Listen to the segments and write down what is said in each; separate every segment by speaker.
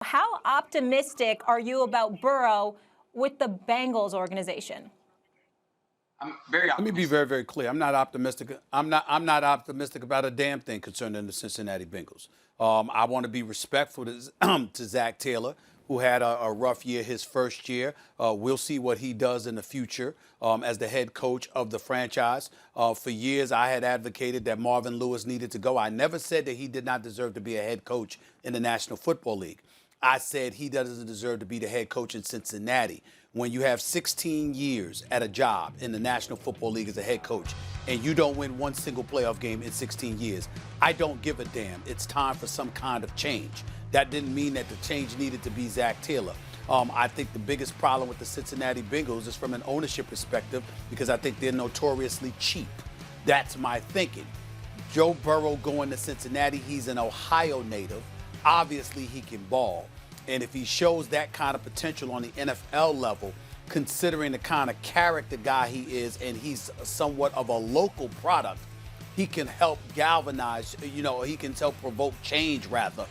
Speaker 1: How optimistic are you about Burrow with the Bengals organization?
Speaker 2: I'm very optimistic.
Speaker 3: Let me be very, very clear. I'm not optimistic. I'm not optimistic about a damn thing concerning the Cincinnati Bengals. I want to be respectful to, to Zach Taylor, who had a rough year his first year. We'll see what he does in the future as the head coach of the franchise. For years, I had advocated that Marvin Lewis needed to go. I never said that he did not deserve to be a head coach in the National Football League. I said he doesn't deserve to be the head coach in Cincinnati. When you have 16 years at a job in the National Football League as a head coach and you don't win one single playoff game in 16 years, I don't give a damn. It's time for some kind of change. That didn't mean that the change needed to be Zach Taylor. I think the biggest problem with the Cincinnati Bengals is from an ownership perspective because I think they're notoriously cheap. That's my thinking. Joe Burrow going to Cincinnati, he's an Ohio native. Obviously, he can ball. And if he shows that kind of potential on the NFL level, considering the kind of character guy he is, and he's somewhat of a local product, he can help galvanize, he can help provoke change, rather,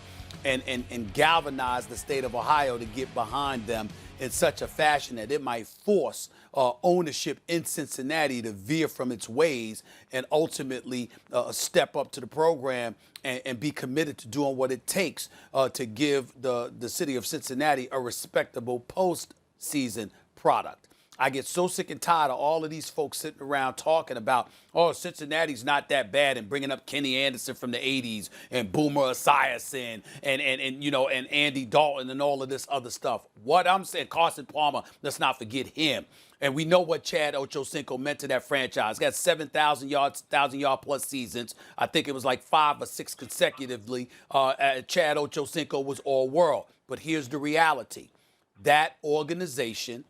Speaker 3: and galvanize the state of Ohio to get behind them in such a fashion that it might force ownership in Cincinnati to veer from its ways and ultimately step up to the program and be committed to doing what it takes to give the city of Cincinnati a respectable postseason product. I get so sick and tired of all of these folks sitting around talking about, oh, Cincinnati's not that bad, and bringing up Kenny Anderson from the 80s and Boomer Esiason and Andy Dalton and all of this other stuff. What I'm saying, Carson Palmer, let's not forget him. And we know what Chad Ochocinco meant to that franchise. Got 7,000 yards, 1,000-yard plus seasons. I think it was like 5 or 6 consecutively. Chad Ochocinco was all-world. But here's the reality. That organization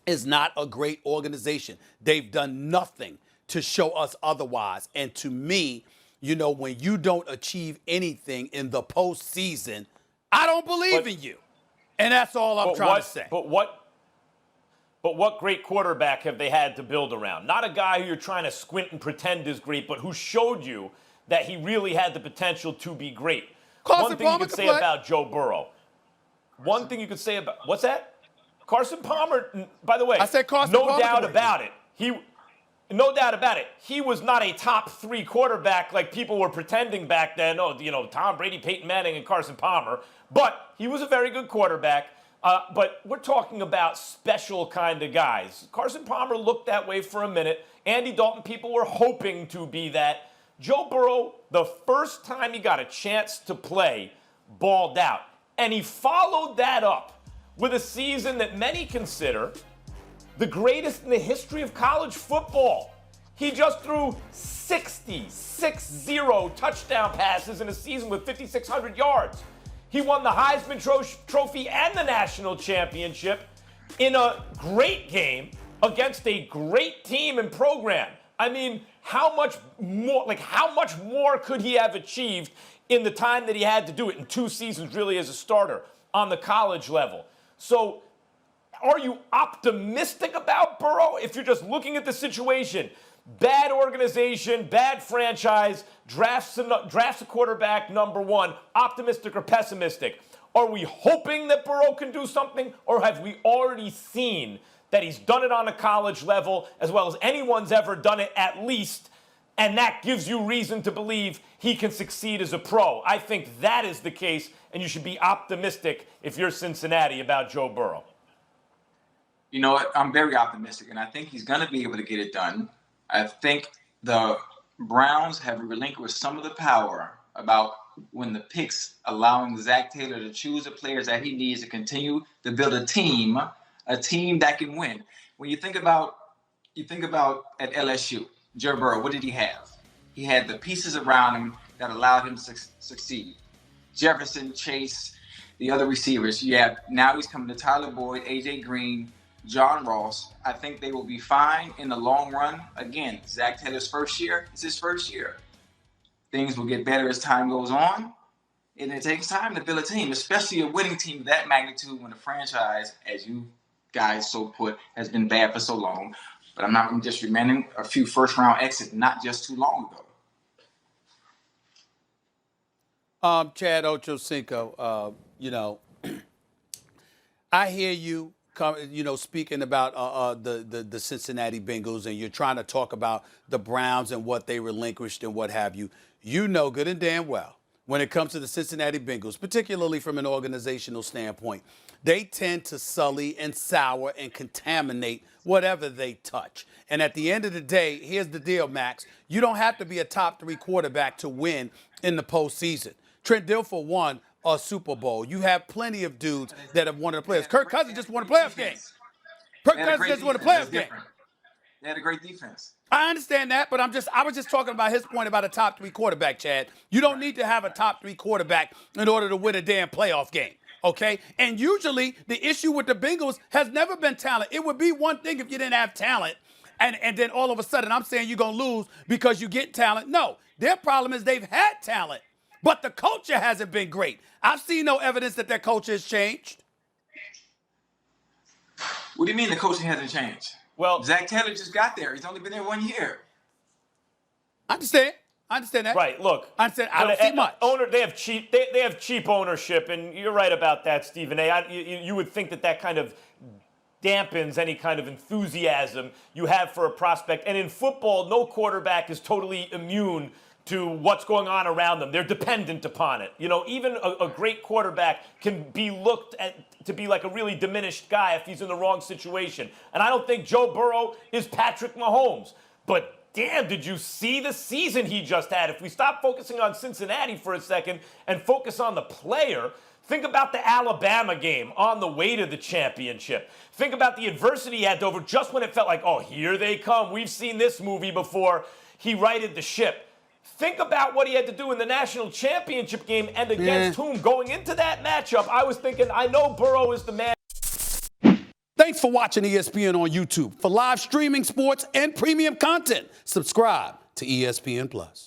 Speaker 3: is not a great organization. They've done nothing to show us otherwise. And to me, when you don't achieve anything in the postseason, I don't believe in you. And that's all I'm trying to say.
Speaker 4: But what great quarterback have they had to build around? Not a guy who you're trying to squint and pretend is great, but who showed you that he really had the potential to be great. One thing you could say about Joe Burrow. One thing you could say about, what's that? Carson Palmer, by the way,
Speaker 3: I said Carson
Speaker 4: no
Speaker 3: Palmer
Speaker 4: doubt about it. No doubt about it. He was not a top 3 quarterback like people were pretending back then. Oh, Tom Brady, Peyton Manning, and Carson Palmer. But he was a very good quarterback. But we're talking about special kind of guys. Carson Palmer looked that way for a minute. Andy Dalton, people were hoping to be that. Joe Burrow, the first time he got a chance to play, balled out. And he followed that up with a season that many consider the greatest in the history of college football. He just threw 60 touchdown passes in a season with 5,600 yards. He won the Heisman Trophy and the national championship in a great game against a great team and program. I mean, how much more could he have achieved in the time that he had to do it in 2 seasons really as a starter on the college level? So are you optimistic about Burrow if you're just looking at the situation? Bad organization, bad franchise, drafts a quarterback number 1, optimistic or pessimistic? Are we hoping that Burrow can do something, or have we already seen that he's done it on a college level as well as anyone's ever done it at least, and that gives you reason to believe he can succeed as a pro? I think that is the case, and you should be optimistic if you're Cincinnati about Joe Burrow.
Speaker 2: You know what? I'm very optimistic, and I think he's going to be able to get it done. I think the Browns have relinquished some of the power about when the picks, allowing Zach Taylor to choose the players that he needs to continue to build a team that can win. When you think about at LSU, Joe Burrow, what did he have? He had the pieces around him that allowed him to succeed. Jefferson, Chase, the other receivers. Now he's coming to Tyler Boyd, A.J. Green, John Ross. I think they will be fine in the long run. Again, Zach Taylor's first year is his first year. Things will get better as time goes on, and it takes time to build a team, especially a winning team of that magnitude when the franchise, as you guys so put, has been bad for so long. But I'm just remembering a few first-round exits not just too long ago.
Speaker 3: Chad Ochocinco, I hear you, speaking about the Cincinnati Bengals, and you're trying to talk about the Browns and what they relinquished and what have you. You know good and damn well when it comes to the Cincinnati Bengals, particularly from an organizational standpoint, they tend to sully and sour and contaminate whatever they touch. And at the end of the day, here's the deal, Max. You don't have to be a top 3 quarterback to win in the postseason. Trent Dilfer won a Super Bowl. You have plenty of dudes that have won the players. Kirk Cousins just won a playoff game. Kirk Cousins just won a playoff game.
Speaker 2: They had a great defense.
Speaker 3: I understand that, but I was just talking about his point about a top 3 quarterback, Chad. You don't need to have a top 3 quarterback in order to win a damn playoff game, okay? And usually the issue with the Bengals has never been talent. It would be one thing if you didn't have talent, and then all of a sudden I'm saying you're going to lose because you get talent. No, their problem is they've had talent, but the culture hasn't been great. I've seen no evidence that their culture has changed.
Speaker 2: What do you mean the coaching hasn't changed?
Speaker 4: Well,
Speaker 2: Zach Taylor just got there. He's only been there 1 year.
Speaker 3: I understand that.
Speaker 4: right. Look,
Speaker 3: I understand. I don't see much.
Speaker 4: They have cheap ownership, and you're right about that, Stephen A. You would think that kind of dampens any kind of enthusiasm you have for a prospect. And in football, no quarterback is totally immune to what's going on around them. They're dependent upon it. You know, even a great quarterback can be looked at to be like a really diminished guy if he's in the wrong situation. And I don't think Joe Burrow is Patrick Mahomes. But damn, did you see the season he just had? If we stop focusing on Cincinnati for a second and focus on the player, think about the Alabama game on the way to the championship. Think about the adversity he had to over just when it felt like, oh, here they come. We've seen this movie before. He righted the ship. Think about what he had to do in the national championship game and against whom. Going into that matchup, I was thinking, I know Burrow is the man.
Speaker 3: Thanks for watching ESPN on YouTube. For live streaming sports and premium content, subscribe to ESPN+.